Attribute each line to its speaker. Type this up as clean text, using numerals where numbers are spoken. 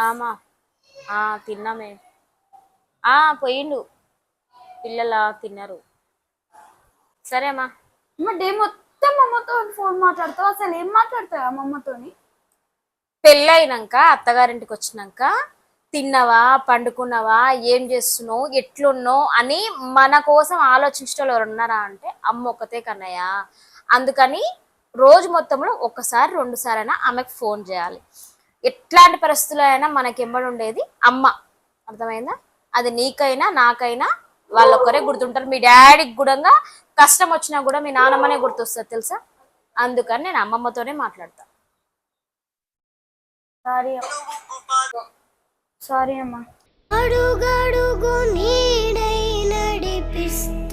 Speaker 1: ఆమా తిన్నామే. పోయిండు. పిల్లల తిన్నారు. సరే అమ్మా.
Speaker 2: అమ్మ డే మొత్తం అమ్మతో ఫోన్ మాట్లాడతావు, అసలు ఏం మాట్లాడతావు అమ్మమ్మతోని?
Speaker 1: పెళ్ళైనాక అత్తగారింటికి వచ్చినాక తిన్నావా, పండుకున్నావా, ఏం చేస్తున్నావు, ఎట్లున్నావు అని మన కోసం ఆలోచించడం ఎవరు ఉన్నారా అంటే అమ్మ ఒక్కతే కన్నయ్య. అందుకని రోజు మొత్తంలో ఒక్కసారి 2 సార్లు ఆమెకు ఫోన్ చేయాలి. ఎట్లాంటి పరిస్థితుల్లో అయినా మనకి ఎంబడి ఉండేది అమ్మ. అర్థమైందా? అది నీకైనా నాకైనా వాళ్ళొక్కరే గుర్తుంటారు. మీ డాడీకి కూడా కష్టం వచ్చినా కూడా మీ నాన్నమ్మనే గుర్తొస్తుంది తెలుసా. అందుకని నేను అమ్మమ్మతోనే మాట్లాడతా.
Speaker 2: సారీ సారీ అమ్మా.
Speaker 3: అడుగడుగు నీడై నడిపిస్తా